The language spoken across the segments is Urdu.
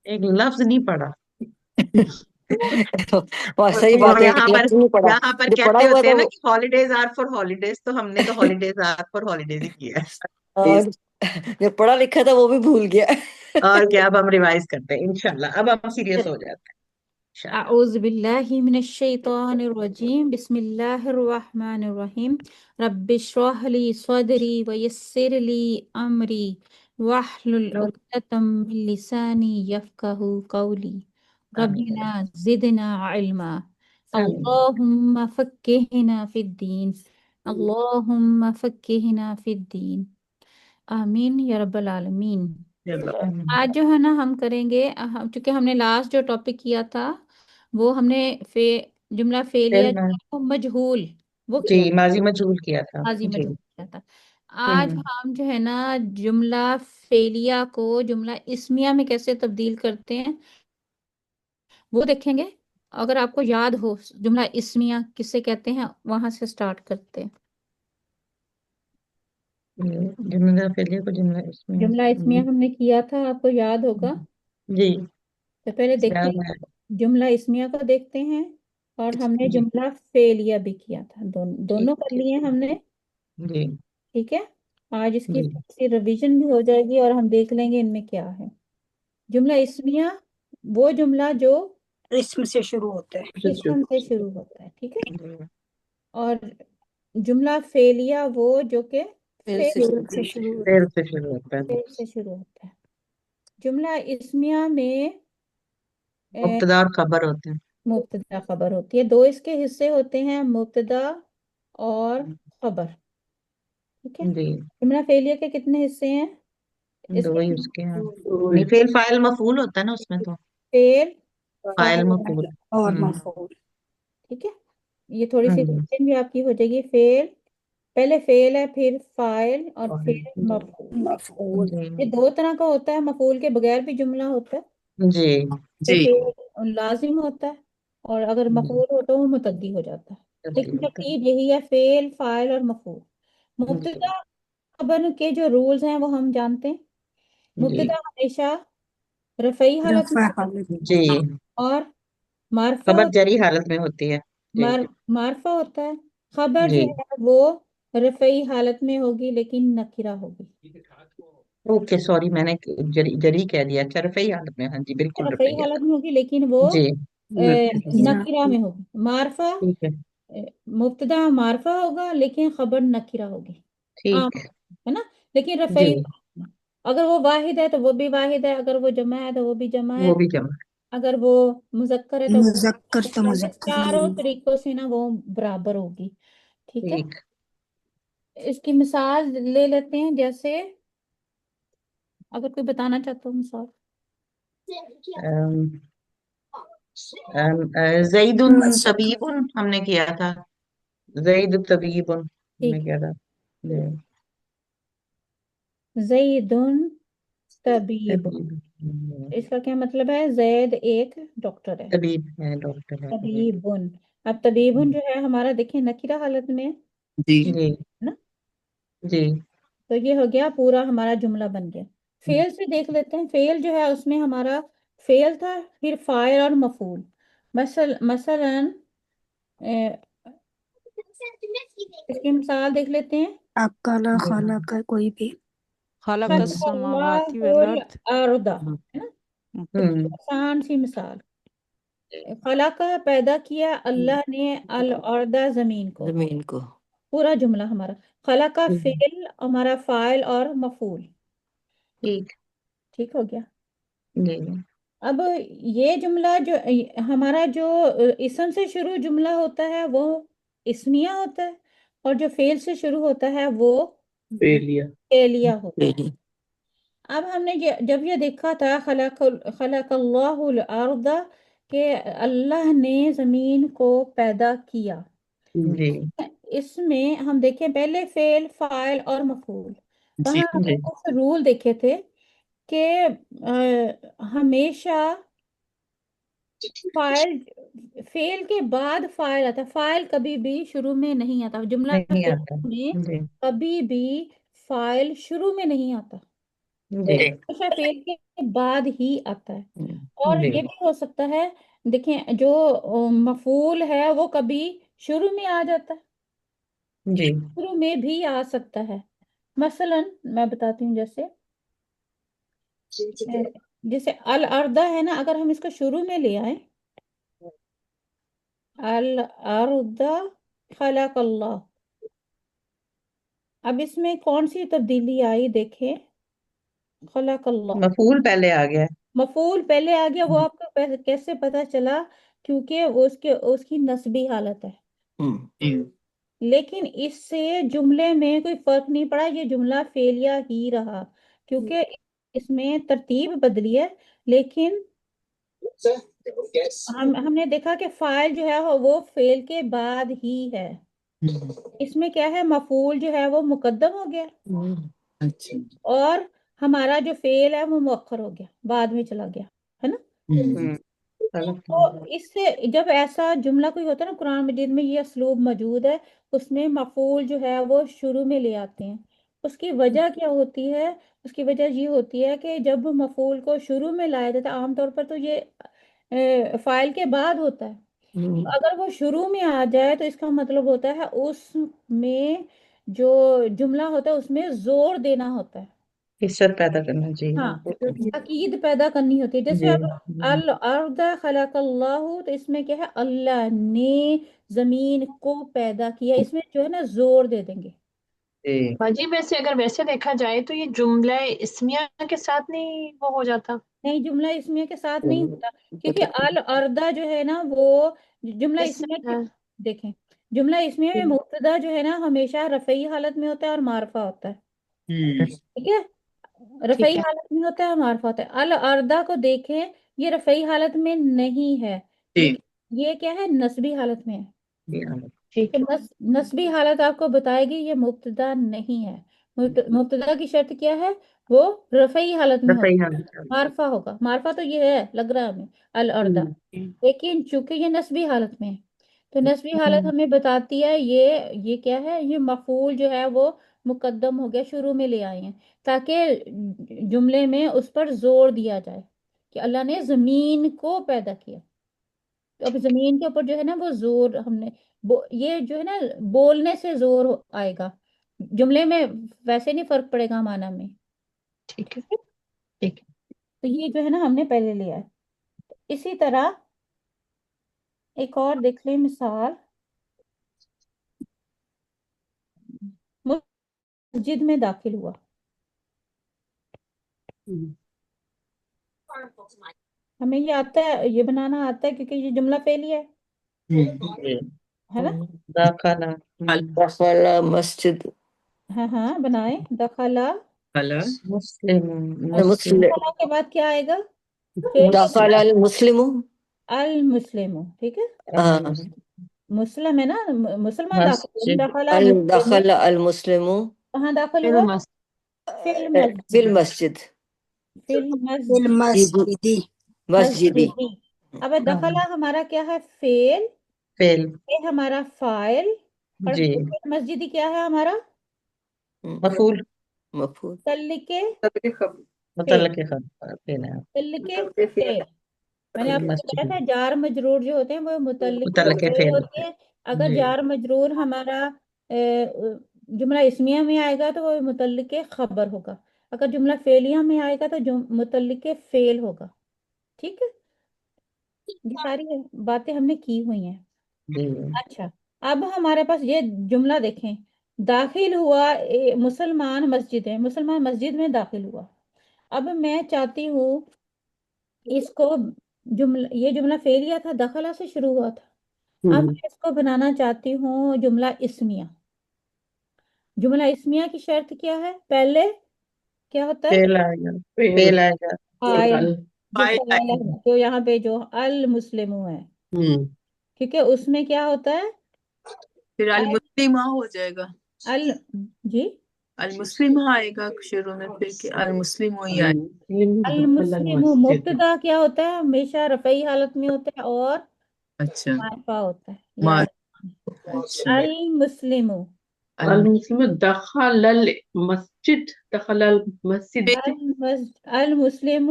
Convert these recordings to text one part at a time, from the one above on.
ایک لفظ نہیں پڑھا. اور صحیح اور بات ہے، یہاں ایک پر لفظ نہیں پڑا. یہاں پر جو پڑھا کہتے ہوا ہوتے تھا ہیں نا وہ کہ ہالیڈیز آر فار ہالیڈیز، تو ہم نے تو ہالیڈیز آر فار ہالیڈیز ہی کیا ہے. اور جو پڑھا لکھا تھا وہ بھی بھول گیا. اور کیا، اب ہم ریوائز کرتے ہیں انشاءاللہ. اب ہم سیریس ہو جاتے ہیں انشاءاللہ. اعوذ باللہ من الشیطان الرجیم، بسم اللہ الرحمن الرحیم. رب اشرح لی صدری ویسر لی امری واحلل عقدۃ من لسانی یفقہوا قولی. آمین. ربنا زدنا علما. آمین. اللہم فقہنا فی الدین. اللہم فقہنا فی الدین. آمین یا رب العالمین. چلو، آمین. آج جو ہے نا ہم کریں گے، چونکہ ہم نے لاسٹ جو ٹاپک کیا تھا وہ ہم نے جملہ فعلیہ پھر جو ہے وہ مجہول وہ جی کیا تھا، ماضی مجہول کیا تھا. ماضی جی. مجہول کیا تھا. آج ہوں. ہم جو ہے نا جملہ فعلیہ کو جملہ اسمیہ میں کیسے تبدیل کرتے ہیں وہ دیکھیں گے. اگر آپ کو یاد ہو جملہ اسمیہ کسے کہتے ہیں وہاں سے سٹارٹ کرتے ہیں. جملہ فعلیہ کو جملہ اس میں. جملہ اسمیہ ہم نے کیا تھا، آپ کو یاد ہوگا. جی تو پہلے دیکھیں یاد ہے. جملہ اسمیہ کو دیکھتے ہیں، اور ہم نے جی. جملہ فعلیہ بھی کیا تھا، ٹھیک دونوں کر لیے ہم نے. جی. ٹھیک ہے، آج اس کی جی. تھوڑی سی ریویژن بھی ہو جائے گی اور ہم دیکھ لیں گے ان میں کیا ہے. جملہ اسمیہ وہ جملہ جو اسم سے شروع ہوتا ہے. اسم سے شروع ہوتا ہے. ٹھیک ہے، جی. اور جملہ فعلیہ وہ جو کہ فعل سے فعل فعل سے شروع ہوتا پھر سے شروع ہوتا ہے. فعل سے شروع ہوتا ہے. جملہ اسمیہ میں مبتدا اور خبر ہوتے ہیں. مبتدا خبر ہوتی ہے. دو اس کے حصے ہوتے ہیں، مبتدا اور خبر. ٹھیک ہے، جی. جملہ فعلیہ کے کتنے حصے ہیں؟ اس دو کے ہی اس کے ہیں. ہے. نہیں، فعل فاعل مفعول ہوتا ہے نا اس میں تو. فعل فاعل فاعل مفعول. اور ہوں. مفعول. ٹھیک ہے، یہ تھوڑی سی ہوں. ریویژن بھی آپ کی ہو جائے گی. فعل پہلے فعل ہے، پھر فاعل اور پھر جی. مفعول. مفعول. یہ دو طرح کا ہوتا ہے، مفعول کے بغیر بھی جملہ ہوتا ہے. جی. تو فعل لازم ہوتا ہے، اور اگر جی. مفعول ہو تو وہ متعدی ہو جاتا ہے. تبدیل لیکن ہوتا ترتیب یہی ہے، فعل فاعل اور مفعول. ہے. جی. مبتدا خبر کے جو رولز ہیں وہ ہم جانتے ہیں. جی. مبتدا ہمیشہ رفعی حالت رفع میں حالت. جی. اور معرفہ خبر جری حالت میں ہوتی ہے. جی. معرفہ ہوتا ہے. خبر جو جی. ہے وہ رفعی حالت میں ہوگی لیکن نکرہ ہوگی. اوکے سوری، میں نے جری جری کہہ دیا. اچھا، رفعی حالت میں. ہاں جی بالکل رفعی رفعی حالت حالت. میں ہوگی لیکن وہ جی. نکرہ. نکرہ میں ہوگی. معرفہ ٹھیک ہے. مبتدا معرفہ ہوگا لیکن خبر نکرہ ہوگی. عام ٹھیک. ہے نا، لیکن جی. رفعی حالت میں. اگر وہ واحد ہے تو وہ بھی واحد ہے، اگر وہ جمع ہے تو وہ بھی جمع ہے، وہ بھی جمع. اگر وہ مذکر ہے تو وہ مذکر تو مذکر ہے. مذکر میں. چاروں طریقوں سے نا وہ برابر ہوگی. ٹھیک ہے، ٹھیک. اس کی مثال لے لیتے ہیں. جیسے اگر کوئی بتانا چاہتا ہو مثال. زید بس. طبیب ہم نے کیا تھا. زید طبیب ہم نے ٹھیک کیا تھا. جی. ہے، زید طبیب، طبیب. اس کا کیا مطلب ہے؟ زید ایک ڈاکٹر ہے. طبیب ہے، ڈاکٹر ہے. طبیبن، اب طبیبن جو ہے ہمارا دیکھیں نکرہ حالت میں ہے جی. جی. نا. جی. تو یہ ہو گیا پورا ہمارا جملہ بن گیا. فعل سے دیکھ لیتے ہیں. فعل جو ہے اس میں ہمارا فعل تھا، پھر فاعل اور مفعول. مثلا اس کی مثال دیکھ لیتے ہیں. آپ کالا خالہ کا کوئی بھی. خلق خلق السماوات اللہ والارض. الارض، ہے نا. ہوں. آسان سی مثال. خلق پیدا کیا اللہ نے الارض زمین کو. زمین کو. پورا جملہ ہمارا خلق کا فعل ہمارا فاعل اور مفعول. ٹھیک. ٹھیک ہو گیا. جی. اب یہ جملہ جو ہمارا جو اسم سے شروع جملہ ہوتا ہے وہ اسمیہ ہوتا ہے، اور جو فعل سے شروع ہوتا ہے وہ فعلیہ. فعلیہ ہوتا ہے. فعلی. اب ہم نے جب یہ دیکھا تھا خلق اللہ الارض کہ اللہ نے زمین کو پیدا کیا، جی. اس میں ہم دیکھیں پہلے فعل فاعل اور مفعول. جی. وہاں ہم نے جی. کچھ رول دیکھے تھے کہ ہمیشہ فاعل فعل کے بعد فاعل آتا ہے. فاعل کبھی بھی شروع میں نہیں آتا. جملہ نہیں فعل آتا. میں جی. کبھی بھی فاعل شروع میں نہیں آتا. جی ہمیشہ فعل کے بعد ہی آتا ہے۔ اور جی یہ بھی ہو سکتا ہے، دیکھیں جو مفعول ہے وہ کبھی شروع میں آ جاتا ہے، جی شروع میں بھی آ سکتا ہے۔ مثلا میں بتاتی ہوں، جیسے الارض ہے نا، اگر ہم اس کو شروع میں لے آئیں، الارض خلق اللہ، اب اس میں کون سی تبدیلی آئی دیکھیں، خلق اللہ، مفعول پہلے آ گیا مفعول پہلے آ گیا، وہ ہے۔ آپ کو کیسے پتا چلا؟ کیونکہ اس کی نسبی حالت ہے، لیکن اس سے جملے میں کوئی فرق نہیں پڑا، یہ جملہ فعلیہ ہی رہا، کیونکہ اس میں ترتیب بدلی ہے، لیکن ہم نے دیکھا کہ فاعل جو ہے وہ فعل کے بعد ہی ہے، اس میں کیا ہے، مفعول جو ہے وہ مقدم ہو گیا، اچھا اور ہمارا جو فعل ہے وہ مؤخر ہو گیا، بعد میں چلا گیا، ہے نا؟ غلط تو اس سے جب ایسا جملہ کوئی ہوتا ہے نا، قرآن مجید میں یہ اسلوب موجود ہے، اس میں مفعول جو ہے وہ شروع میں لے آتے ہیں۔ اس کی وجہ کیا ہوتی ہے؟ اس کی وجہ یہ ہوتی ہے کہ جب مفعول کو شروع میں لایا جاتا ہے، عام طور پر تو یہ فاعل کے بعد ہوتا ہے، اگر وہ شروع میں آ جائے تو اس کا مطلب ہوتا ہے اس میں جو جملہ ہوتا ہے اس میں زور دینا ہوتا ہے، حصت پیدا کرنا، جی ہاں، تاکید پیدا کرنی ہوتی ہے۔ جیسے جی اگر الارض خلق اللہ، تو اس میں کیا ہے، اللہ نے زمین کو پیدا کیا، اس میں جو ہے نا زور دے دیں گے۔ جی باجی ویسے اگر ویسے دیکھا جائے تو یہ جملہ اسمیہ کے ساتھ نہیں وہ ہو جاتا؟ نہیں، جملہ اسمیہ کے ساتھ نہیں ہوتا، کیونکہ الارض جو ہے نا وہ جملہ اس اسمیہ دیکھیں، جملہ اسمیہ میں مبتدا جو ہے نا ہمیشہ رفعی حالت میں ہوتا ہے اور معرفہ ہوتا ہے، ٹھیک ہے، ٹھیک رفعی ہے، حالت میں ہوتا ہے، معرفہ ہوتا ہے۔ الارض کو دیکھیں، یہ رفعی حالت میں نہیں ہے، یہ کیا ہے، نسبی حالت میں ہے۔ ٹھیک کہ ہے، نسبی حالت آپ کو بتائے گی یہ مبتدا نہیں ہے، مبتدا کی شرط کیا ہے، وہ رفعی حالت میں صحیح ہوگا، حال معرفہ ہوگا، معرفہ تو یہ ہے لگ رہا ہے ہمیں الارض، لیکن چونکہ یہ نسبی حالت میں ہے، تو نسبی حالت ہمیں بتاتی ہے یہ کیا ہے، یہ مفعول جو ہے وہ مقدم ہو گیا، شروع میں لے آئے ہیں تاکہ جملے میں اس پر زور دیا جائے کہ اللہ نے زمین کو پیدا کیا، تو اب زمین کے اوپر جو ہے نا وہ زور ہم نے یہ جو ہے نا بولنے سے زور آئے گا، جملے میں ویسے نہیں فرق پڑے گا معنی میں، ٹھیک ہے، ٹھیک ہے۔ تو یہ جو ہے نا ہم نے پہلے لیا ہے۔ اسی طرح ایک اور دیکھ لیں مثال، مسجد میں داخل ہوا، ہمیں یہ آتا ہے، یہ بنانا آتا ہے کیونکہ یہ جملہ فعلی ہے نا؟ داخلہ دخل مسجد ہاں ہاں بنائیں، دخلا، مسلم مسلم دخلا کے بعد کیا آئے گا، فعل کے دخل بعد المسلم المسلم، ٹھیک ہے، مسلم ہے نا، مسلمان داخل ہوا، مسجد دخلا مسلم، دخل المسلم کہاں داخل پھر ہوا، مس فی فی المسجد، المسجد فی المسجد، المسجدی مسجدی مسجدی۔ اب دخلا ہمارا کیا ہے، فعل، فعل یہ ہمارا فاعل، اور جی فعل مسجدی کیا ہے ہمارا، مفعول مفعول متعلق فعل، متعلق خبر فعل ہے متعلق فعل، میں نے آپ کو بتایا مسجد تھا جار مجرور جو ہوتے ہیں وہ متعلق متعلق فعل فعل ہوتے ہیں، اگر جی جار مجرور ہمارا جملہ اسمیہ میں آئے گا تو وہ متعلق خبر ہوگا، اگر جملہ فعلیہ میں آئے گا تو متعلق فعل ہوگا، ٹھیک ہے، یہ ساری باتیں ہم نے کی ہوئی ہیں۔ جی اچھا، اب ہمارے پاس یہ جملہ دیکھیں، داخل ہوا مسلمان مسجد ہے، مسلمان مسجد میں داخل ہوا، اب میں چاہتی ہوں اس کو یہ جملہ فعلیہ تھا، دخلہ سے شروع ہوا تھا، اب میں اس کو بنانا چاہتی ہوں جملہ اسمیہ۔ جملہ اسمیہ کی شرط کیا ہے، پہلے کیا ہوتا ہے، فعل آئے گا فعل آئے گا فاعل، جو فاعل ہے، جو یہاں پہ جو المسلم ہے، کیونکہ اس میں کیا ہوتا ہے، پھر المسلمہ ہو جائے گا، ال جی المسلمہ آئے گا شروع میں، پھر کہ المسلم ہی آئے المسلم مبتدا کیا ہوتا ہے، ہمیشہ رفعی حالت میں ہوتا ہے اور گا۔ اچھا معرفہ ہوتا ہے، مار یاد اچھا المسلم، الم- المسلم دخل المسجد المسجد دخل المسجد المسلم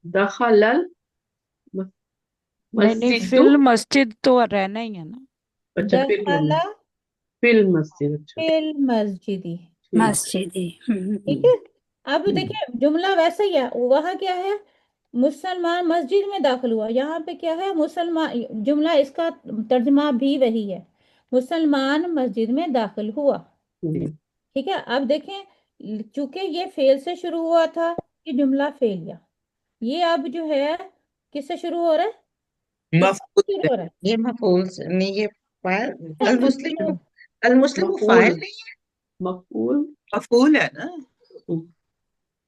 دخل نہیں نہیں، المسجد. فی المسجد تو رہنا ہی ہے نا. اچھا پھر دخل لینا ہے. فی المسجد. اچھا فی المسجد. ٹھیک. مسجدی ٹھیک ہے. اب دیکھیں جملہ ویسا ہی ہے. وہاں کیا ہے؟ مسلمان مسجد میں داخل ہوا. یہاں پہ کیا ہے؟ مسلمان. جملہ اس کا ترجمہ بھی وہی ہے، مسلمان مسجد میں داخل ہوا. جی. ٹھیک ہے. اب دیکھیں چونکہ یہ فعل سے شروع ہوا تھا، یہ جملہ فعلیہ. یہ اب جو ہے کس سے شروع ہو رہا ہے؟ کس سے مفعول شروع ہو رہا ہے؟ یہ مفعول نہیں، یہ فاعل. المسلم، المسلم مفعول فاعل نہیں ہے. مفعول مفعول ہے نا.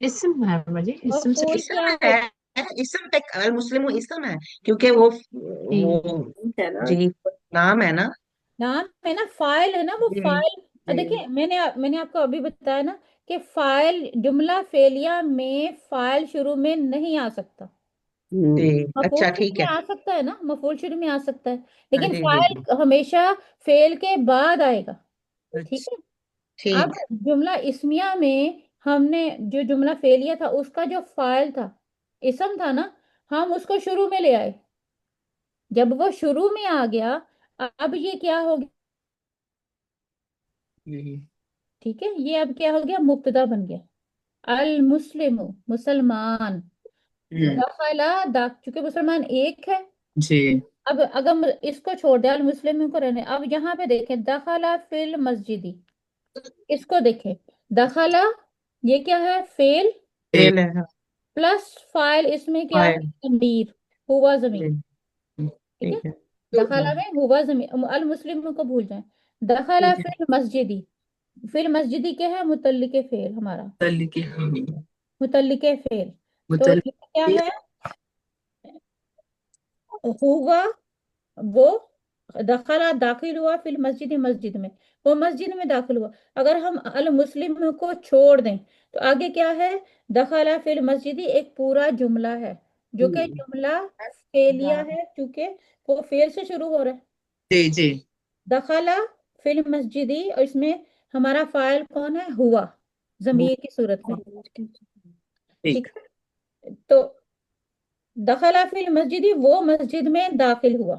اسم ہے مجھے، اسم سے مفعول اسم کیا ہے، ہوتا اسم تک المسلم اسم ہے، کیونکہ وہ ہے نا. جی نام ہے نا. نام ہے نا، فاعل ہے نا وہ جی فاعل. جی دیکھیں میں نے آپ کو ابھی بتایا نا کہ فاعل جملہ فعلیہ میں فاعل شروع میں نہیں آ سکتا. جی. مفعول اچھا شروع ٹھیک میں ہے. آ سکتا ہے نا، مفعول شروع میں آ سکتا ہے، ہاں لیکن جی جی جی. فاعل ہمیشہ فعل کے بعد آئے گا. ٹھیک اچھا. ہے. اب ٹھیک. جملہ اسمیہ میں ہم نے جو جملہ فعلیہ تھا اس کا جو فاعل تھا، اسم تھا نا، ہم اس کو شروع میں لے آئے. جب وہ شروع میں آ گیا، اب یہ کیا ہو گیا؟ ٹھیک ہے. یہ اب کیا ہو گیا؟ مبتدا بن گیا. المسلم مسلمان. دخلا چونکہ مسلمان ایک ہے. جی. اب اگر اس کو چھوڑ دیں، المسلم کو رہنے، اب یہاں پہ دیکھیں دخلا فی المسجدی. اس کو دیکھیں دخلا، یہ کیا ہے؟ فعل فعل ہے. ہاں. پلس فاعل. اس میں کیا فاعل. ہے؟ ضمیر، ہوا ضمیر. جی ٹھیک ہے. ٹھیک ہے. دخلا میں ہوا ضمیر. المسلم کو بھول جائیں. دخلا فی المسجدی. فی المسجدی کیا ہے؟ متعلق فعل ہمارا، متعلق متعلق فعل. تو متعلق یہ کیا ہے؟ ہوا وہ دخلا داخل ہوا فی المسجد مسجد میں، وہ مسجد میں داخل ہوا. اگر ہم المسلم کو چھوڑ دیں تو آگے کیا ہے؟ دخلا فی المسجد ایک پورا جملہ ہے جو کہ جملہ فعلیہ ہے، کیونکہ وہ فعل سے شروع ہو رہا ہے. جی جی. دخلا فی المسجد، اور اس میں ہمارا فاعل کون ہے؟ ہوا ضمیر کی صورت میں. ٹھیک. ٹھیک ہے. تو دخلا فی المسجد وہ مسجد میں داخل ہوا.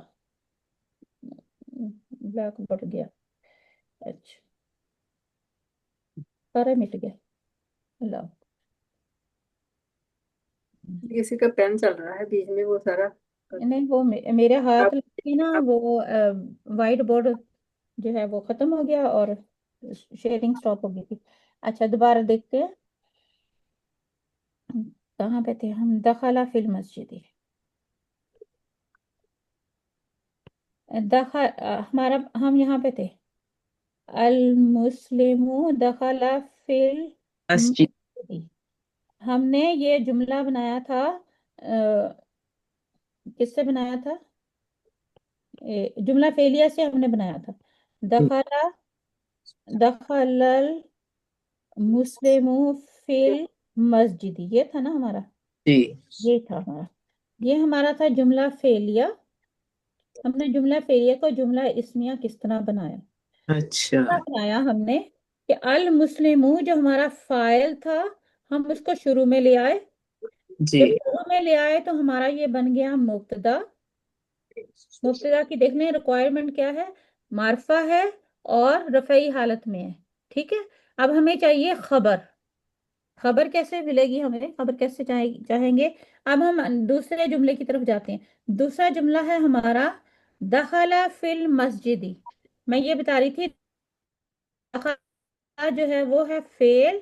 بلیک بٹ گیا. اچھا سارا مٹ گیا. اللہ. کسی کا پین چل رہا ہے بیچ میں، وہ سارا. نہیں وہ میرے ہاتھ آپ لگ کے نا وہ وائٹ بورڈ جو ہے وہ ختم ہو گیا اور شیئرنگ سٹاپ ہو گئی تھی. اچھا دوبارہ دیکھتے ہیں کہاں پہ تھے ہم. دخلا فی المسجد، ہمارا ہم یہاں پہ تھے. المسلم دخل فی مسجد. المسجد. ہم نے یہ جملہ بنایا تھا، کس سے بنایا تھا؟ جملہ فعلیہ سے ہم نے بنایا تھا. دخل المسلم فی المسجد، یہ تھا نا ہمارا، جی. یہ تھا ہمارا، یہ ہمارا تھا جملہ فعلیہ. ہم نے جملہ فعلیہ کو جملہ اسمیہ کس طرح بنایا؟ اچھا. بنایا ہم نے کہ المسلم جو ہمارا فاعل تھا ہم اس کو شروع میں لے آئے. جی. جب شروع میں لے آئے تو ہمارا یہ بن گیا مبتدا. مبتدا کی دیکھنے ریکوائرمنٹ کیا ہے؟ معرفہ ہے اور رفعی حالت میں ہے. ٹھیک ہے. اب ہمیں چاہیے خبر. خبر کیسے ملے گی ہمیں؟ خبر کیسے چاہیں گے؟ اب ہم دوسرے جملے کی طرف جاتے ہیں. دوسرا جملہ ہے ہمارا دخل فی المسجد. میں یہ بتا رہی تھی دخل جو ہے وہ ہے فعل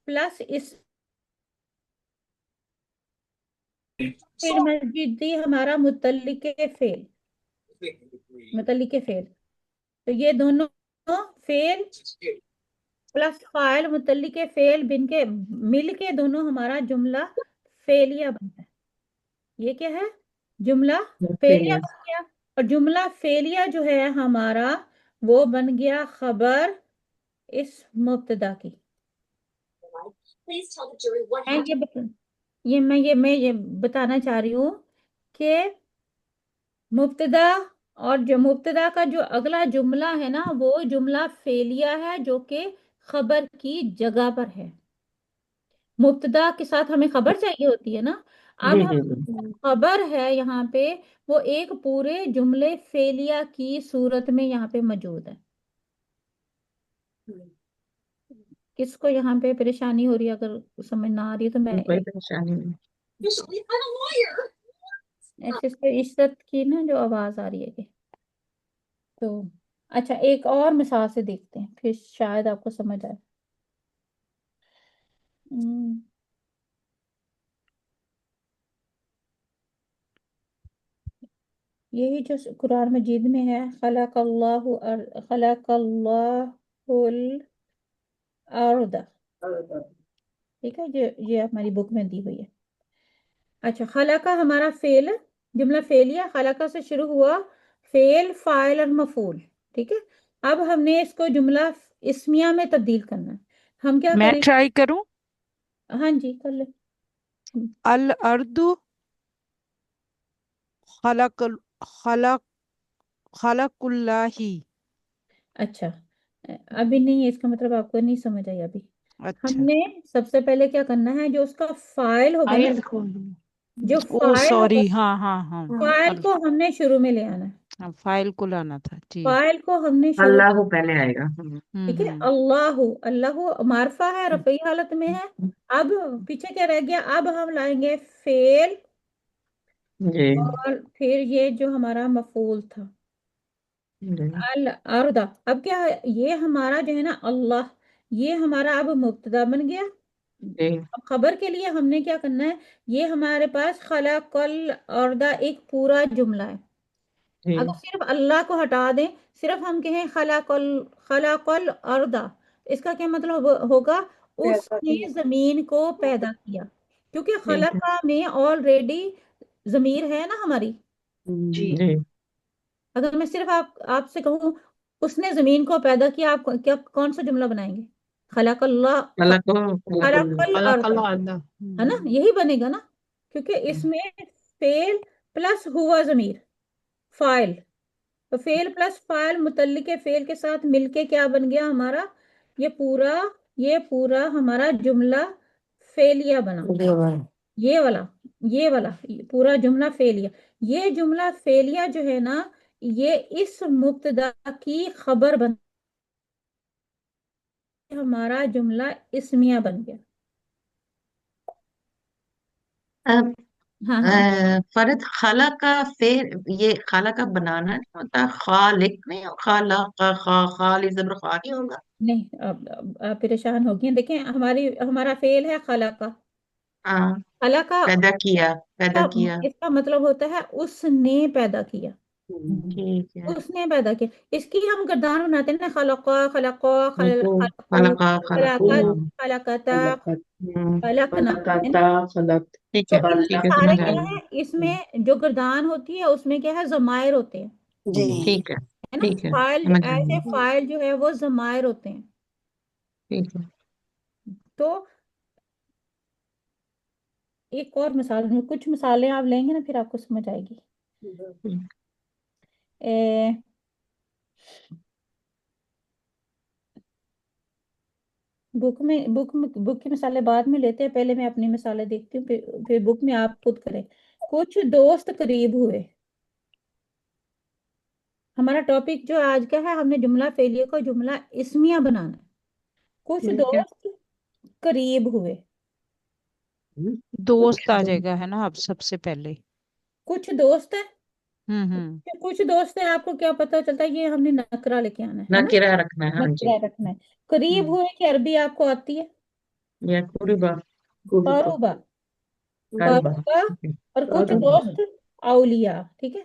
پلس اس فی المسجد ہمارا متعلق فعل، متعلق فعل. تو یہ دونوں فعل پلس فاعل متعلق فعل بن کے مل کے دونوں ہمارا جملہ فعلیہ بنتا ہے. یہ کیا ہے؟ جملہ فعلیہ بن گیا. اور جملہ فعلیہ جو ہے ہمارا وہ بن گیا خبر اس مبتدا کی. میں یہ بتانا چاہ رہی ہوں کہ مبتدا اور جو مبتدا کا جو اگلا جملہ ہے نا وہ جملہ فعلیہ ہے جو کہ خبر کی جگہ پر ہے. مبتدا کے ساتھ ہمیں خبر چاہیے ہوتی ہے نا. اب جی ہم جی جی خبر ہے یہاں پہ، وہ ایک پورے جملے فعلیہ کی صورت میں یہاں پہ موجود ہے. کس کو یہاں پہ پریشانی ہو رہی ہے؟ اگر سمجھ نہ آ رہی ہے تو میں کوئی پریشانی نہیں. ایسے اس پہ عشرت کی نا جو آواز آ رہی ہے کہ تو اچھا ایک اور مثال سے دیکھتے ہیں پھر شاید آپ کو سمجھ آئے. ہم، یہی جو قرآن مجید میں ہے، خلق اللہ الارض. ٹھیک ہے، یہ ہماری بک میں دی ہوئی ہے. اچھا خلقہ ہمارا فعل، جملہ فعلیہ خلقہ سے شروع ہوا، فعل فاعل اور مفعول. ٹھیک ہے، اب ہم نے اس کو جملہ اسمیہ میں تبدیل کرنا ہے. ہم کیا میں کریں؟ ٹرائی کروں. ہاں جی کر لیں. الارض خلق خلق خلق اللہ. اچھا ابھی نہیں، اس کا مطلب آپ کو نہیں سمجھ آئی ابھی. ہم اچھا، نے سب سے پہلے کیا کرنا ہے، جو اس کا فاعل ہوگا نا، فائل کو جو او فاعل ہوگا، سوری، ہاں ہاں ہاں. فاعل کو ہم نے شروع میں لے آنا ہے. فائل کو لانا تھا جی. فاعل کو ہم نے شروع، اللہ پہلے آئے گا. ٹھیک ہے. ہوں. اللہ، اللہ معرفہ ہے، رفعی حالت میں ہے. اب پیچھے کیا رہ گیا؟ اب ہم لائیں گے فعل، جی اور پھر یہ جو ہمارا مفعول تھا جی الارض. اب کیا ہے، یہ ہمارا جو ہے نا اللہ، یہ ہمارا اب مبتدا بن گیا. جی اب خبر کے لیے ہم نے کیا کرنا ہے، یہ ہمارے پاس خلق الارض ایک پورا جملہ ہے. جی اگر صرف اللہ کو ہٹا دیں، صرف ہم کہیں خلق الارض، اس کا کیا مطلب ہوگا؟ اس نے زمین کو پیدا کیا، کیونکہ ٹھیک ہے. خلق میں آلریڈی ضمیر ہے نا ہماری. جی جی اگر میں صرف آپ سے کہوں اس نے زمین کو پیدا کیا، آپ کیا کون سا جملہ بنائیں گے؟ خلق اللہ، اللہ کو خلق خلق اللہ. خلق الارض، اللہ. ہے نا، یہی بنے گا نا، کیونکہ اس میں فعل پلس ہوا ضمیر فاعل. تو فعل پلس فاعل متعلق فعل کے ساتھ مل کے کیا بن گیا ہمارا؟ یہ پورا، یہ پورا ہمارا جملہ فعلیہ بنا. یہ والا پورا جملہ فعلیہ. یہ جملہ فعلیہ جو ہے نا، یہ اس مبتدا کی خبر بن، ہمارا جملہ اسمیہ بن گیا. اب ہاں ہاں فرد خلا کا فعل، یہ خلا کا بنانا نہیں ہوتا، خالق نہیں ہو، خلا کا خالق زبر خا نہیں ہوگا. نہیں، اب آپ پریشان ہو گئی ہیں. دیکھیں ہمارا فعل ہے خلق. ہاں خلق پیدا کیا، پیدا کیا. اس کا مطلب ہوتا ہے اس نے پیدا کیا. ٹھیک ہے. اس نے پیدا کیا، اس کی ہم گردان بناتے ہیں نا، خلق خلق خلقو، خلق خلق. خلقت، خلقتا، خلقنا، ہے نا. ٹھیک تو ہے ان میں ٹھیک ہے سارے سمجھ آ کیا گیا. ہے، اس میں جو گردان ہوتی ہے اس میں کیا ہے، ضمائر ہوتے ہیں، ٹھیک ہے ہے نا. ٹھیک ہے فاعل سمجھ آ ایسے گیا. فاعل جو ہے وہ ضمائر ہوتے ہیں. ٹھیک ہے. تو ایک اور مثال، کچھ مثالیں آپ لیں گے نا پھر آپ کو سمجھ آئے گی. اے، بک کی مثالیں بعد میں لیتے ہیں، پہلے میں اپنی مثالیں دیکھتی ہوں، پھر بک میں آپ خود کریں. کچھ دوست قریب ہوئے. ہمارا ٹاپک جو آج کا ہے، ہم نے جملہ فعلیہ کو جملہ اسمیہ بنانا ہے. کچھ ٹھیک ہے. دوست قریب ہوئے. دوست آ جائے گا ہے نا اب سب سے پہلے. کچھ دوست ہے، ہوں. کچھ دوست ہے، آپ کو کیا پتا چلتا ہے؟ یہ ہم نے نکرہ لے کے آنا نہ ہے نا، کرایہ رکھنا ہے. ہاں جی. نکرہ رکھنا ہے. قریب ہوئے کی عربی آپ کو آتی ہے؟ یہ پوری بات. قربا، قربہ. قربا. اور کچھ دوست اولیاء. ٹھیک ہے،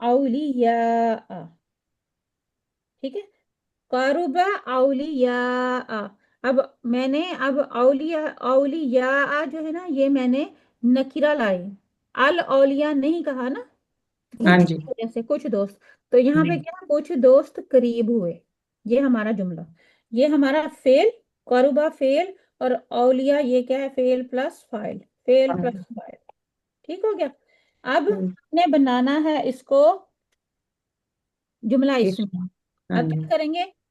اولیاء. ٹھیک ہے، قربا اولیاء. اب میں نے اولیاء جو ہے نا، یہ میں نے نکرہ لائے، الاولیاء نہیں کہا نا، ہاں کچھ جی. جیسے کچھ دوست. تو یہاں جی پہ کیا، کچھ دوست قریب ہوئے. یہ ہمارا جملہ، یہ ہمارا فعل، قربا فعل، اور اولیاء یہ کیا ہے، فعل پلس فاعل، فعل پلس فاعل. ٹھیک ہو گیا. اب ہم نے بنانا ہے اس کو جملہ اس. اسمیہ. ہاں اب جی. کیا کریں گے،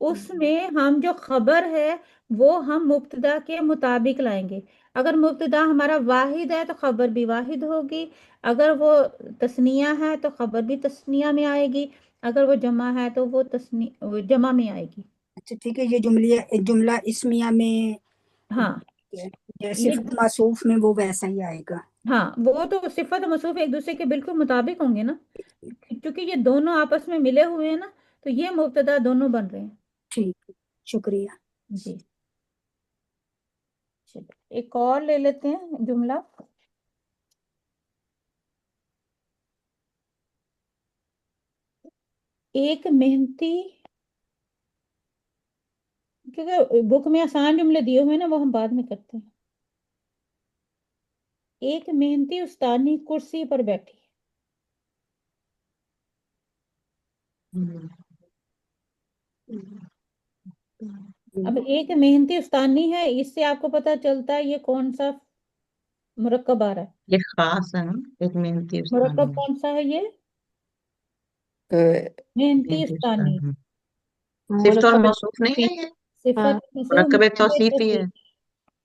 اس میں ہم جو خبر ہے وہ ہم مبتدا کے مطابق لائیں گے. اگر مبتدا ہمارا واحد ہے تو خبر بھی واحد ہوگی، اگر وہ تثنیہ ہے تو خبر بھی تثنیہ میں آئے گی، اگر وہ جمع ہے تو وہ جمع میں آئے گی. اچھا ٹھیک ہے، یہ جملہ اسمیہ میں ہاں جیسے یہ معصوف میں وہ ویسا ہی آئے گا. ہاں وہ تو صفت اور موصوف ایک دوسرے کے بالکل مطابق ہوں گے نا، کیونکہ یہ دونوں آپس میں ملے ہوئے ہیں نا، تو یہ مبتدا دونوں بن رہے ہیں. ٹھیک ہے، شکریہ. جی چلو ایک اور لے لیتے ہیں جملہ. ایک محنتی، کیونکہ بک میں آسان جملے دیے ہوئے ہیں نا وہ ہم بعد میں کرتے ہیں. ایک محنتی استانی کرسی پر بیٹھی. اب ایک محنتی استانی ہے، اس سے آپ کو پتہ چلتا ہے یہ کون سا مرکب آ رہا ہے. یہ خاص ہے نا، ایک محنتی مرکب استانی. کون سا ہے یہ؟ محنتی محنتی استانی. صفت اور مرکب موصوف نہیں ہے یہ، صفت موصوف مرکب مرکب توصیفی ہے. توصیفی.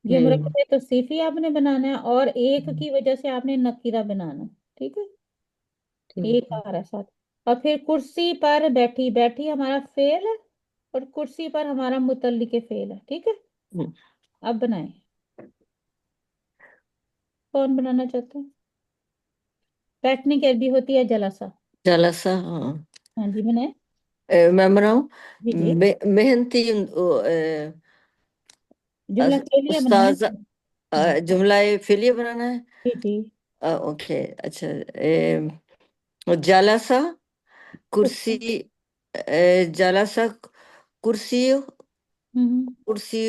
یہ مرکب توصیفی آپ نے بنانا ہے اور ایک کی وجہ سے آپ نے نکیرہ بنانا ہے. ٹھیک ہے، ایک آ رہا ہے ساتھ. اور پھر کرسی پر بیٹھی، بیٹھی ہمارا فعل ہے اور کرسی پر ہمارا متعلق فعل ہے. ٹھیک ہے، اب بنائیں. کون بنانا چاہتے ہیں؟ بیٹھنے کی عربی ہوتی ہے جلسہ. جلسہ. ہاں ہاں جی بنائیں. میں بناؤں. جی جی محنتی جملہ فعلیہ بنانا استاذ ہے. جملہ فعلیہ بنانا ہے. جی جی اوکے اچھا. جلسہ کرسی، جلسہ کرسی، کرسی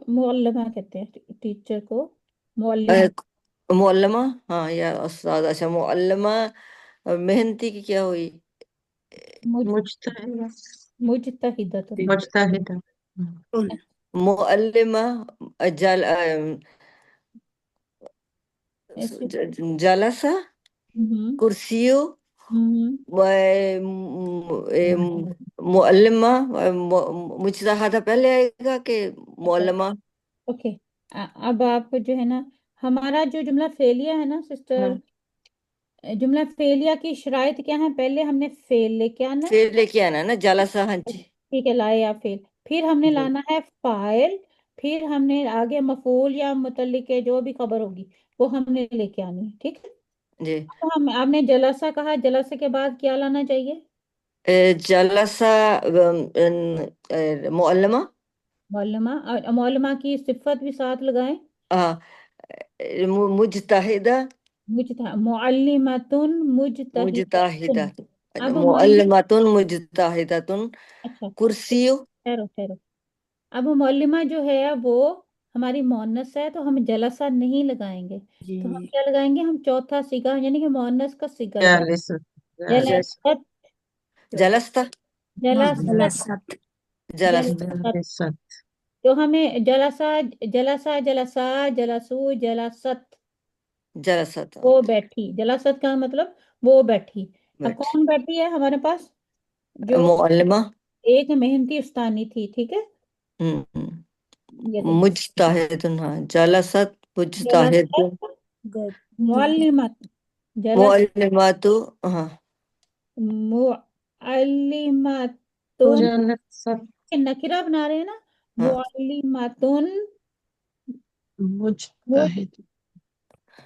معلمہ کہتے ہیں ٹیچر کو، معلمہ. معلمہ. ہاں یا استاد. اچھا معلمہ. محنتی کی کیا ہوئی؟ مجتہد. مجتہدۃ. مجتہد. معلمہ جلسہ کرسیو معلمہ. مجتہدہ پہلے آئے گا کہ معلمہ؟ اوکے اب آپ جو ہے نا ہمارا جو جملہ فعلیہ ہے نا سسٹر، جملہ فعلیہ کی شرائط کیا ہیں؟ پہلے ہم نے فعل لے کے آنا ہے. پھر لے کے آنا نا جلسہ. ہاں جی ٹھیک ہے، لائے آپ فعل. پھر ہم نے لانا ہے فاعل، پھر ہم نے آگے مفعول یا متعلق جو بھی خبر ہوگی وہ ہم نے لے کے آنی ہے. ٹھیک ہے جی. آپ نے جلسہ کہا، جلسہ کے بعد کیا لانا چاہیے؟ جلسہ معلمہ. معلمہ، اور معلمہ کی صفت بھی ساتھ لگائیں. مجتہدہ. معلمۃ مجتہدۃ. مجتہدہ. اب معلمۃ مجتہدۃ. اچھا کرسی. ٹھہرو ٹھہرو. اب معلمہ جو ہے وہ ہماری مؤنث ہے تو ہم جلسہ نہیں لگائیں گے، تو ہم کیا لگائیں گے؟ ہم چوتھا صیغہ یعنی کہ مؤنث کا صیغہ لگائیں گے. جلست، جلستہ. جلست، جلست. جلست. تو ہمیں جلسہ، جلسہ، جلسہ، جلسو، جلست. جلست. وہ بیٹھی. جلست کا مطلب وہ بیٹھی. اب بیٹھ. کون بیٹھی ہے ہمارے پاس؟ جو معلمہ. ایک محنتی استانی تھی. ٹھیک ہے، یہ دیکھیں مجتہد. ہاں جلست مجتہد. جلست معلمت، جلست معلمات. ہاں معلمات. نکرہ بنا رہے ہیں نا. ہاں معلماتن مجتہد.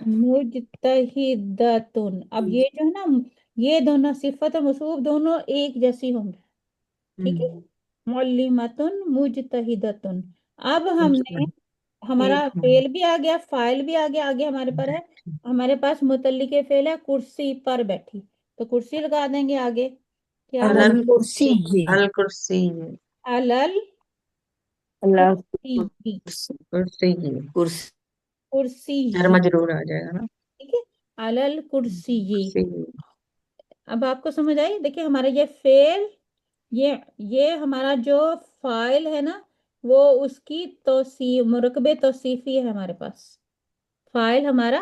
مجتہداتن. اب یہ جو ہے نا یہ دونوں صفت اور موصوف دونوں ایک جیسی ہوں گے. ٹھیک ہے، معلماتن مجتہداتن. اب ہم نے ہمارا فعل بھی آ گیا، فاعل بھی آ گیا، آگے ہمارے پر ہے، ہمارے پاس متعلق فعل ہے کرسی پر بیٹھی. تو کرسی لگا دیں گے آگے. کیا کرسی الکرسی. علل اللہ. کرسی. کرسی. کرسی. ہر مجرور آ جائے گا نا. ٹھیک ہے، علل کرسی. کرسی. اب آپ کو سمجھ آئی؟ دیکھیں ہمارا یہ فعل، یہ ہمارا جو فاعل ہے نا وہ اس کی توصیف، مرکب توصیفی ہے ہمارے پاس. فاعل ہمارا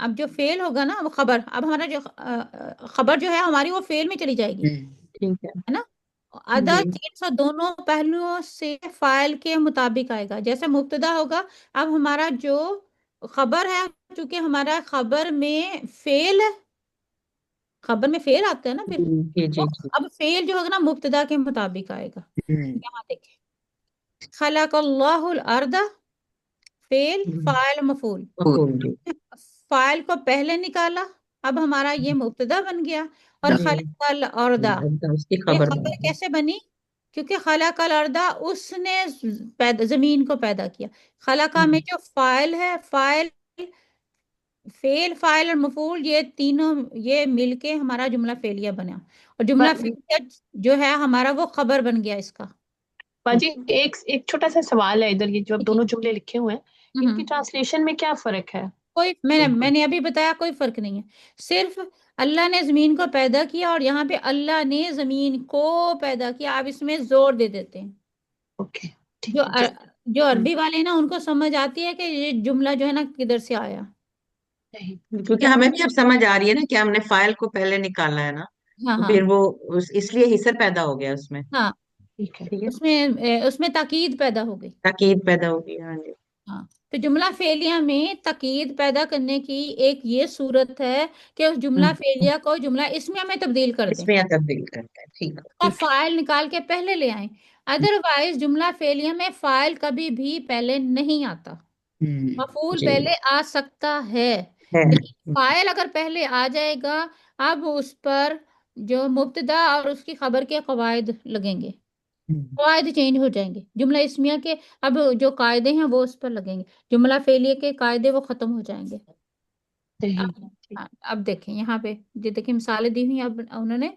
اب جو فعل ہوگا نا وہ خبر، اب ہمارا جو خبر جو ہے ہماری وہ فعل میں چلی جائے گی، ٹھیک ہے ہے نا. ادا جی 300 دونوں پہلوؤں سے فاعل کے مطابق آئے گا. جیسے مبتدا ہوگا، اب ہمارا جو خبر ہے، چونکہ ہمارا خبر میں فعل ہے، خبر میں فعل آتا ہے نا پھر، جی جی تو جی اب فعل جو ہوگا نا مبتدا کے مطابق آئے گا. یہاں دیکھیں، خلق اللہ الارض، فعل فاعل مفعول، مفعول جی فاعل کو پہلے نکالا، اب ہمارا یہ مبتدا بن گیا. اور جی خلق الارض، اس کی یہ خبر خبر بن گئی. کیسے بنی؟ کیونکہ خلق الارض اس نے زمین کو پیدا کیا. خلقہ میں جو فاعل ہے، فاعل فعل فاعل اور مفعول، یہ تینوں یہ مل کے ہمارا جملہ فعلیہ بنا، اور جملہ فعلیہ جو ہے ہمارا وہ خبر بن گیا اس کا. باجی ایک چھوٹا سا سوال ہے ادھر، یہ جو اب جی. دونوں جملے لکھے ہوئے ہیں ان کی ہوں. ٹرانسلیشن میں کیا فرق ہے؟ کوئی میں نے ابھی بتایا کوئی فرق نہیں ہے، صرف اللہ نے زمین کو پیدا کیا، اور یہاں پہ اللہ نے زمین کو پیدا کیا، آپ اس میں زور دے دیتے ہیں. اوکے ٹھیک جو ہے. جو عربی والے ہیں نا ان کو سمجھ آتی ہے کہ یہ جملہ جو ہے نا کدھر سے آیا. کیونکہ ہمیں بھی اب سمجھ آ رہی ہے نا کہ ہم نے فائل کو پہلے نکالا ہے نا، ہاں تو ہاں پھر وہ اس لیے حصر پیدا ہو گیا اس میں. ہاں، ٹھیک ہے. ٹھیک ہے اس میں تاکید پیدا ہو گئی. تاکید پیدا ہو گئی. ہاں جی ہاں، تو جملہ فعلیہ میں تاکید پیدا کرنے کی ایک یہ صورت ہے کہ اس جملہ فعلیہ کو جملہ اسمیہ میں تبدیل کر دیں، اس میں یہ تبدیل کرتا ہے. ٹھیک ہے کا فاعل نکال کے پہلے لے آئیں. ادروائز جملہ فعلیہ میں فاعل کبھی بھی پہلے نہیں آتا، مفعول جی پہلے آ سکتا ہے، ہے. لیکن فاعل اگر پہلے آ جائے گا، اب اس پر جو مبتدا اور اس کی خبر کے قواعد لگیں گے، قواعد چینج ہو جائیں گے. جملہ اسمیہ کے اب جو قاعدے ہیں وہ اس پر لگیں گے، جملہ فعلیہ کے قاعدے وہ ختم ہو جائیں گے. اب دیکھیں یہاں پہ جو دیکھیں مثالیں دی ہوئی ہیں، اب انہوں نے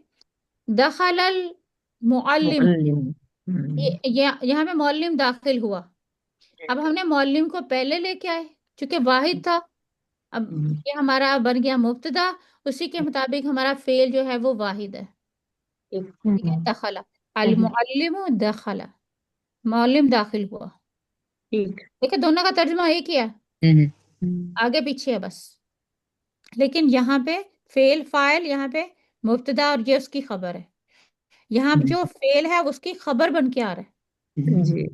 دخل المعلم، معلم. یہاں پہ معلم داخل ہوا. اب ہم نے معلم کو پہلے لے کے آئے چونکہ واحد تھا، اب یہ ہمارا بن گیا مبتدا، اسی کے مطابق ہمارا فعل جو ہے وہ واحد ہے. ٹھیک ہے، دخل المعلم، دخل معلم داخل ہوا. ٹھیک دیکھیں دونوں کا ترجمہ ایک ہی ہے، آگے پیچھے ہے بس، لیکن یہاں پہ فعل فاعل، یہاں پہ مبتدا اور یہ اس کی خبر ہے. یہاں پہ جو فعل ہے اس کی خبر بن کے آ رہا ہے. جی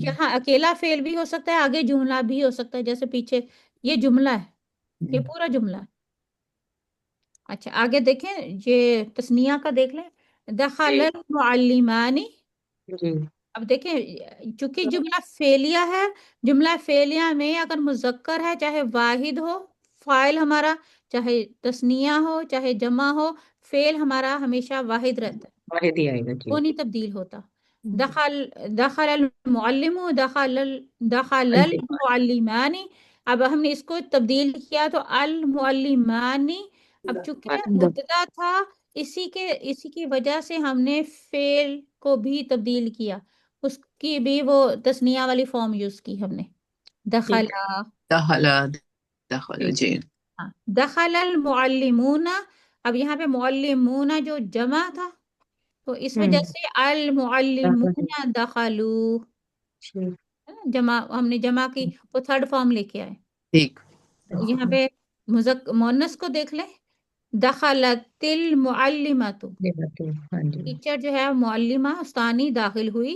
یہاں اکیلا فعل بھی ہو سکتا ہے، آگے جملہ بھی ہو سکتا ہے، جیسے پیچھے یہ جملہ ہے، یہ پورا جملہ ہے. اچھا آگے دیکھیں، یہ تثنیہ کا دیکھ لیں، دخل جی المعلمان. جی اب دیکھیں چونکہ جملہ فعلیہ ہے، جملہ فعلیہ میں اگر مذکر ہے، چاہے واحد ہو فاعل ہمارا، چاہے تثنیہ ہو چاہے جمع ہو، فعل ہمارا ہمیشہ واحد رہتا ہے، واحد ہی آئے گا. جی وہ نہیں تبدیل ہوتا. دخل المعلم، دخل المعلمان. اب ہم نے اس کو تبدیل کیا تو المعلمان. اب چونکہ مبتدا تھا، اسی کی وجہ سے ہم نے فعل کو بھی تبدیل کیا، اس کی بھی وہ تثنیہ والی فارم یوز کی ہم نے، دخل. دخل جی. ہاں، دخل المعلمون. اب یہاں پہ معلمون جو جمع تھا تو اس وجہ سے المعلمون دخلوا، جمع ہم نے جمع کی وہ تھرڈ فارم لے کے آئے. ٹھیک. یہاں پہ مؤنث کو دیکھ لیں، دخلت المعلمۃ، ہاں جی ٹیچر جو ہے معلمہ استانی داخل ہوئی،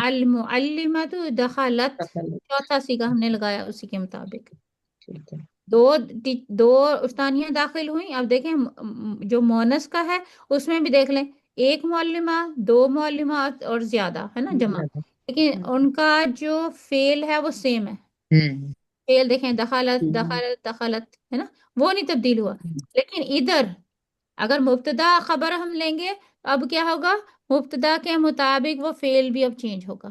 المعلمۃ دخلت، چوتھا سیگا ہم نے لگایا اسی کے مطابق. ٹھیک ہے دو استانیاں داخل ہوئیں. اب دیکھیں جو مؤنث کا ہے اس میں بھی دیکھ لیں، ایک معلمہ، دو معلمات اور زیادہ ہے نا جمع، لیکن ان کا جو فعل ہے وہ سیم ہے. فعل دیکھیں دخلت دخلت دخلت ہے نا، وہ نہیں تبدیل ہوا. لیکن ادھر اگر مبتدا خبر ہم لیں گے تو اب کیا ہوگا، مبتدا کے مطابق وہ فعل بھی اب چینج ہوگا.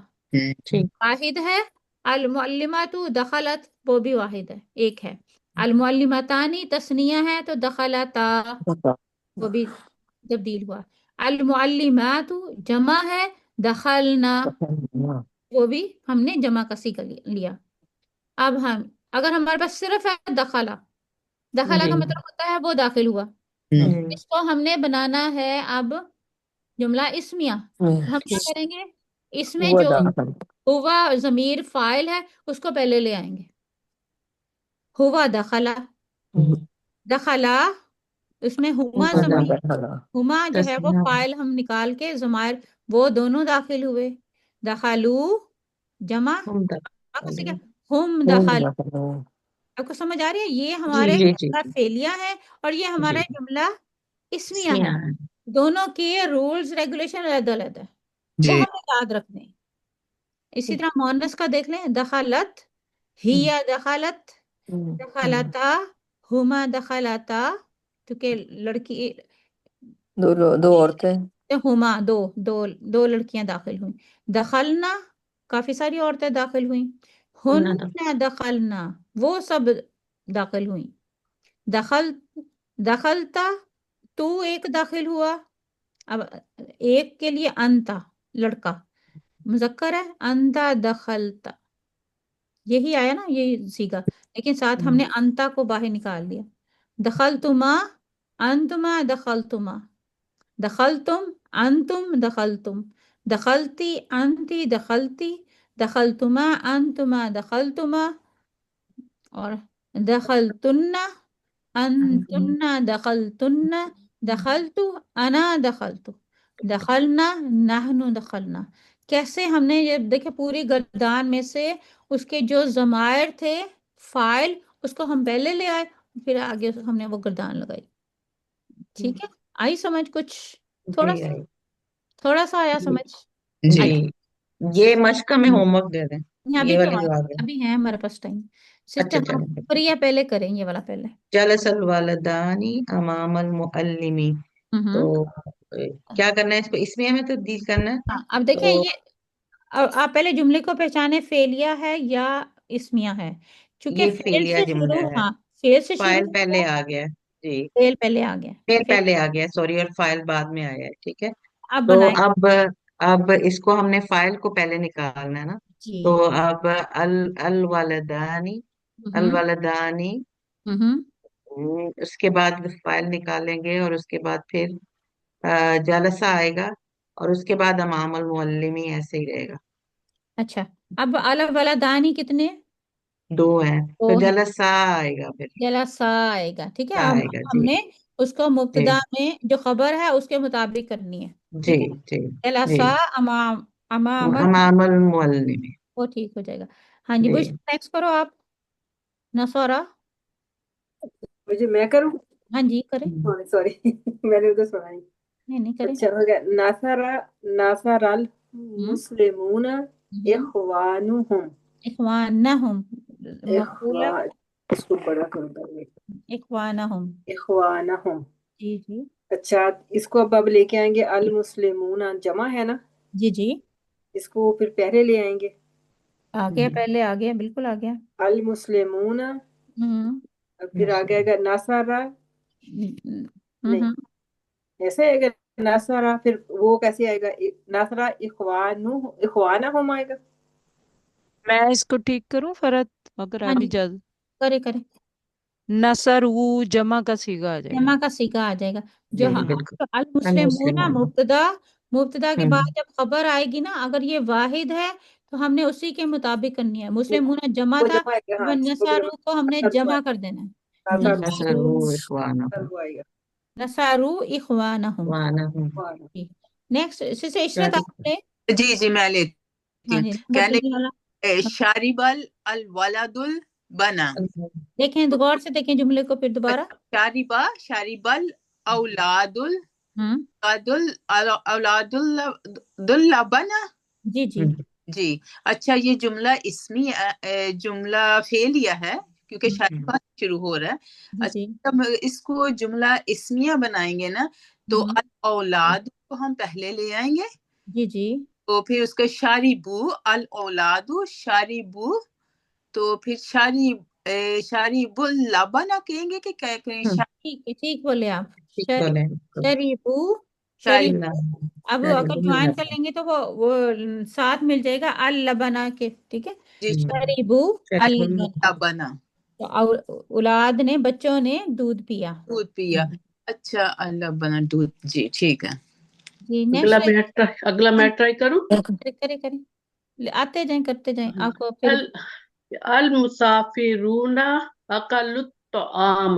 ٹھیک واحد ہے، المعلمات دخلت وہ بھی واحد ہے، ایک ہے. المعلمتانی تثنیہ ہے تو دخلتا وہ بھی تبدیل ہوا. المعلمات جمع ہے، دخلنا وہ بھی ہم نے جمع کا صیغہ لیا. اب اگر ہمارے پاس صرف ہے دخلا، دخلا کا مطلب ہوتا ہے وہ داخل ہوا، اس کو ہم نے بنانا ہے اب جملہ اسمیہ. ہم کیا کریں گے، اس میں جو ہوا ضمیر فاعل ہے اس کو پہلے لے آئیں گے، ہوا دخلا. دخلا اس میں ہما ہما ضمیر، دخلا، ہما جو ہے وہ تسنیہ فاعل ہم نکال کے ضمائر وہ دونوں داخل ہوئے، دخلو جمع ہم کیسے کیا، دخلوا ہم ہم دخل، دخلوا، آپ کو سمجھ آ رہی ہے، یہ جی ہمارے جی جی جملہ فعلیہ ہے اور یہ ہمارا جی جملہ اسمیہ اسمیہ ہے، ہے دونوں کے رولز ریگولیشن علیحدہ علیحدہ ہے، وہ جی ہمیں یاد رکھنے ہیں۔ اسی طرح مؤنث کا دیکھ لیں، دخلت ہی دخلت، دخلتا ہما دخلتا، کیونکہ لڑکی دو عورتیں، ہما دو لڑکیاں داخل ہوئیں، دخلنا کافی ساری عورتیں داخل ہوئیں، نہ ہن دخلنا وہ سب داخل ہوئیں، دخل دخلتا تو ایک داخل ہوا، اب ایک کے لیے انتا لڑکا مذکر ہے، انتا دخلتا، یہی آیا نا یہ سیگا، لیکن ساتھ ہم نے انتا کو باہر نکال دیا، دخلتما انتما دخلتما، دخلتم انتم دخلتم، دخلتی انتی دخلتی، دخلتما انتما دخلتما، اور دخلتن انتن دخلتن، دخلت انا دخلت، دخلنا نحن دخلنا، کیسے ہم نے یہ دیکھے پوری گردان میں سے اس کے جو ضمائر تھے فاعل اس کو ہم پہلے لے آئے، پھر آگے ہم نے وہ گردان لگائی، ٹھیک ہے، آئی سمجھ کچھ، تھوڑا جی سا آئی تھوڑا سا آیا جی سمجھ، جی جی یہ مشق کا میں ہوم ورک دے دیں ابھی یہ تو والی جو آ گئی ابھی ہے ہمارے پاس ٹائم، اچھا سسٹر آپ چلیں فری ہے پہلے کریں یہ والا پہلے، جلس الوالدانی امام المعلمی تو کیا کرنا ہے اس کو اسمیہ میں تبدیل کرنا ہے ہاں اب دیکھیں تو یہ آپ پہلے جملے کو پہچانے فعلیہ ہے یا اسمیہ ہے، چونکہ یہ فعل فعلیہ سے جملہ شروع، ہے ہاں فعل سے شروع فائل ہوتا پہلے ہے، آ گیا جی فعل پہلے آ گیا، فعل فعل پہلے آ گیا سوری اور فائل بعد میں آیا ہے ٹھیک ہے آپ تو بنائیں اب اس کو ہم نے فائل کو پہلے نکالنا ہے نا جی، تو اب الوالدانی الوالدانی اس کے بعد فائل نکالیں گے اور اس کے بعد پھر جلسہ آئے گا اور اس کے بعد امام المعلمی ایسے ہی رہے گا اچھا، اب الولدانی کتنے، دو ہیں دو تو ہیں، جلسہ آئے گا پھر جلسہ آئے گا، ٹھیک ہے، سا اب آئے گا ہم جی نے اس کو جی مبتدا میں جو خبر ہے اس کے مطابق کرنی ہے، جی ٹھیک ہے، جی جی جلسہ امام امام امام المعلمی وہ ٹھیک ہو جائے گا، ہاں جی جی بش نیکسٹ کرو آپ، نصورہ، مجھے میں کروں ہاں جی کریں، سوری میں نے ادھر سنا نہیں نہیں کریں، اچھا ہو گیا ناصر ہم، المسلمون اخوانہم اخوانہم مقبولہ، اخوان اس کو بڑا کروں گا اخوانہم، اخوانہم جی جی اچھا اس کو اب لے کے آئیں گے المسلمون جمع ہے نا جی جی، اس کو پھر پہلے لے آئیں گے آ گیا، پہلے آ گیا، بالکل آ گیا، المسلمون پھر آ گیا گا ناصرہ نہیں ہم، ایسے آئے گا ناصرہ پھر وہ کیسے آئے گا ناصرہ اخوانہم آئے گا میں اس کو ٹھیک کروں فرت اگر ہاں آپ جی اجازت، کرے نصر وہ جمع کا صیغہ آ جائے گا، جمع کا صیغہ آ جائے گا، جو جی بالکل المسلمون المسلمون مبتدا کے بعد جب خبر آئے گی نا اگر یہ واحد ہے تو ہم نے اسی کے مطابق کرنی ہے، مسلمون جمع وہ تھا، جمع آئے گا اب ہاں وہ جمع نصارو کو ہم نے ناصر جمع کر دینا ہے، نصروا نصارو اخوانہم آئے گا نصارو اخوانہم، اخوانہم جی نیکسٹ سے عشرت آپ نے، جی جی میں لیتی ہاں ہوں جی نمبر کہنے 3 والا، شارب الولد البنا دیکھیں غور سے دیکھیں جملے کو پھر دوبارہ، شارب الاولاد ہاں اولاد البنا جی جی جی اچھا یہ جملہ اسمی جملہ فعلیہ ہے کیونکہ شاربہ شروع ہو رہا ہے، جی اچھا جی جب اس کو جملہ اسمیہ بنائیں گے نا تو الاولاد کو ہم پہلے لے آئیں گے جی جی تو پھر اس کا شاربو الاولاد شاربو تو پھر شارب اللبن کہیں گے کہ کیا کہیں ٹھیک بولے آپ، ٹھیک بولے شریبو شارب اب اگر جوائن کر لیں گے تو وہ ساتھ مل جائے گا اللبنا کے، ٹھیک ہے، جی شریبو اللبنا، اللبن تو اولاد نے بچوں نے دودھ پیا، دودھ پیا، اچھا اللبن دودھ، جی ٹھیک ہے، جی اگلا میں ٹرائی کروں کریں آتے جائیں کرتے جائیں آپ کو پھر المسافرون اقل طعام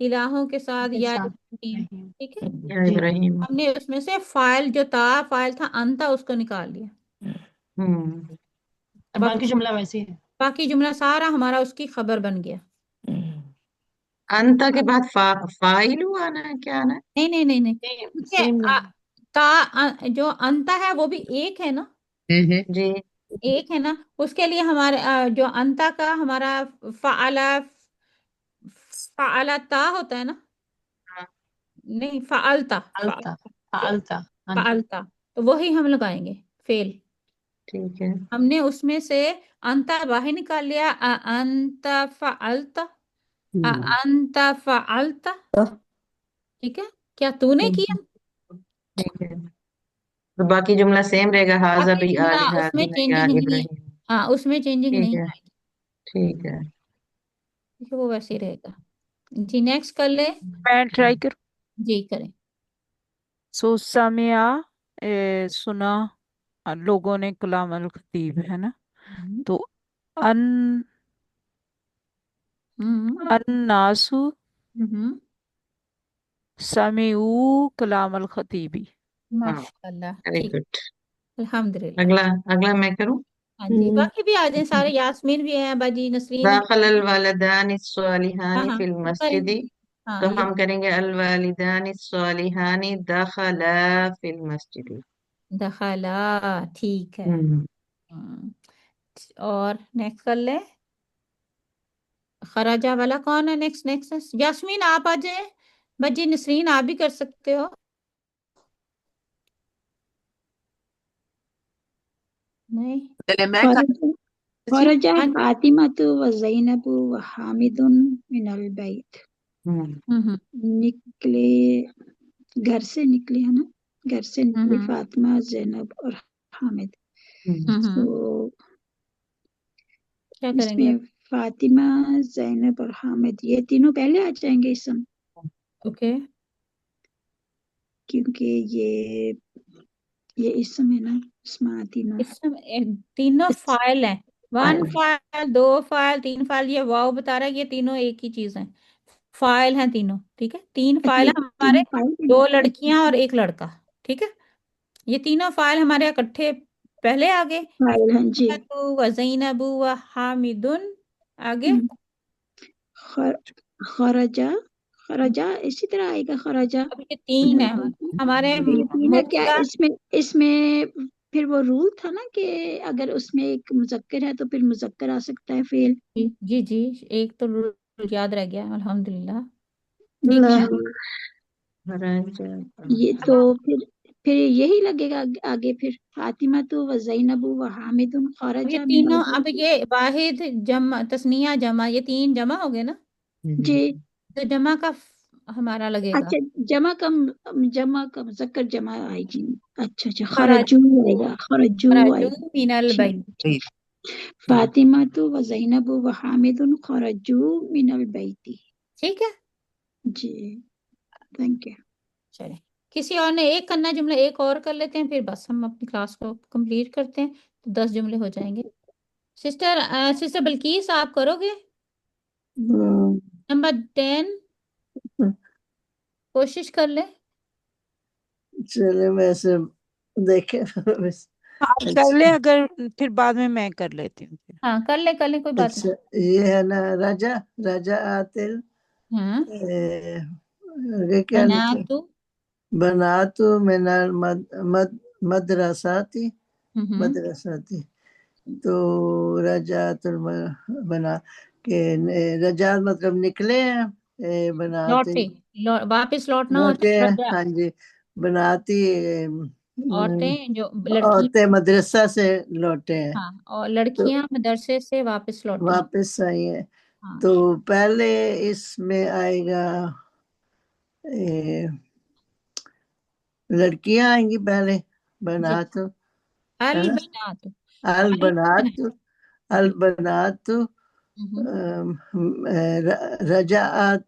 الہوں کے ساتھ یا ایسا ابراہیم، نہیں۔ ٹھیک ہے، یا جی ابراہیم. ہم نے اس میں سے فائل جو تھا، فائل تھا انتا، اس کو نکال لیا، اب باقی جملہ ویسے ہی ہے۔ باقی جملہ سارا ہمارا اس کی خبر بن گیا۔ انتا کے بعد فائل آنا ہے، کیا آنا ہے؟ نہیں نہیں نہیں نہیں، ٹھیک ہے، سیم نہیں۔ جو انتا ہے وہ بھی ایک ہے نا، جی. ایک ہے نا، اس کے لیے ہمارے جو انتا کا ہمارا فعلا، فعلتا ہوتا ہے نا، ہاں، نہیں فعلتا، فعلتا، فعلتا، ہاں جی۔ فعلتا، تو وہی ہم لگائیں گے فعل۔ ٹھیک ہے. ہم نے اس میں سے انتا باہر نکال لیا، انتا فعلتا، انتا فعلتا، ٹھیک ہے، کیا تو نے کیا؟ ٹھیک ہے. تو باقی جملہ سیم رہے گا، حاضہ باقی بھی جملہ اس میں آلہتنا یا چینجنگ نہیں ہے، ابراہیم. ہاں اس میں چینجنگ ٹھیک نہیں ہے. آئے گی، ٹھیک ہے. ٹھیک ہے، وہ ویسے ہی رہے گا۔ جی نیکسٹ کر لیں، میں ٹرائی کروں. جی کریں۔ سو سامعہ سنا لوگوں نے کلام الخطیب، ہے نا، تو ان الناسو سمعوا کلام الخطیبی. ہاں، ماشاء اللہ، ویری ٹھیک، گڈ. الحمدللہ۔ اگلا میں کروں. ہاں جی، باقی بھی آ جائیں سارے، یاسمین بھی ہیں، باجی نسرین ہے۔ داخل الوالدان ہاں الصالحان ہاں فی وہ کریں المسجد. گے، ہاں تو یہ ہم کریں گے الوالدان الصالحان دخلا فی المسجد. دخلا، ٹھیک ہے۔ ہم. اور نیکسٹ کر لیں، خراجہ والا کون ہے؟ نیکسٹ یاسمین آپ آ جائیں، باجی نسرین آپ بھی کر سکتے ہو، نہیں؟ چلے میں خرج خرج ہاں فاطمة وزینب وحامد من البیت. ہم نکلے، گھر سے نکلے، ہے نا، گھر سے نکلی ہم فاطمہ، زینب اور حامد. تو کیا اس کریں گے میں اب؟ فاطمہ، زینب اور حامد یہ تینوں پہلے آ جائیں گے اسم، اوکے، کیونکہ یہ اسم ہے نا، اسم تینوں. اس میں تینوں فائل ہیں، ون فائل، دو فائل، تین فائل، یہ واو بتا رہا ہے یہ تینوں ایک ہی چیز ہیں، فائل ہیں تینوں، ٹھیک ہے، تین اچھا فائل یہ ہیں ہمارے، تینوں فائل ہیں. دو لڑکیاں اور ایک لڑکا، ٹھیک ہے، یہ تینوں فائل ہمارے اکٹھے پہلے آگے، فائل ہیں جی. و زینب و حامد، آگے خرجہ، خرجہ اسی طرح آئے گا، خرجہ. اب یہ تین ہے ہمارے یہ تین ہے کیا؟ مبتدا، اس میں پھر وہ رول تھا نا کہ اگر اس میں ایک مذکر ہے تو پھر مذکر آ سکتا ہے فعل. جی جی، ایک تو رول یاد رہ گیا، الحمدللہ، ٹھیک ہے۔ یہ تو پھر یہی لگے گا آگے، پھر فاطمہ تو و زینب و حامد اب یہ خرجہ من تینوں، اب البیت. یہ واحد جمع، تثنیہ جمع، یہ تین جمع ہو گئے نا، جی. تو جمع کا ہمارا لگے گا اچھا، جمع کا مذکر جمع آئے گی. اچھا خرج، خرجو آئے گا، خرجو آئے خرجو گا. من ٹھیک. البیت، فاطمہ تو و زینب و حامد خرجو من البیت. ٹھیک ہے، جی، تھینک یو. چلے، کسی اور نے ایک کرنا جملہ، ایک اور کر لیتے ہیں، پھر بس ہم اپنی کلاس کو کمپلیٹ کرتے ہیں، تو 10 جملے ہو جائیں گے۔ سسٹر بلکیس آپ کرو گے نمبر 10، کوشش کر لیں۔ چلے ویسے دیکھیں آپ کر لیں، اگر پھر بعد میں کر لیتی ہوں پھر. ہاں کر لیں کوئی بات اچھا یہ ہے نا رجا آتل نہیں۔ ہاں، یہ کیا لکھے بناتو، بناتو من مدرساتی تو رجعت بنا کہ رجعت مطلب نکلے ہیں، بناتی لوٹے، واپس لوٹنا ہوتا لوٹے ہے ہیں، رجع، ہاں جی، بناتی عورتیں جو لڑکی، عورتیں مدرسہ سے لوٹے ہیں ہاں، اور تو لڑکیاں مدرسے سے واپس لوٹی، واپس آئی ہیں. ہاں، تو پہلے اس میں آئے گا لڑکیاں آئیں گی پہلے، جی، بنات ہے نا، البنات، البنات البنات رجعات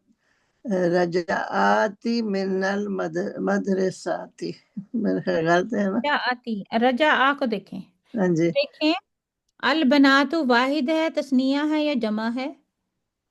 رجعاتی من المدرساتی، میرے خیال غلط ہے نا. رجع آتی، رجع آ کو دیکھیں، ہاں جی، دیکھیں البنات واحد ہے، تثنیہ ہے یا جمع ہے؟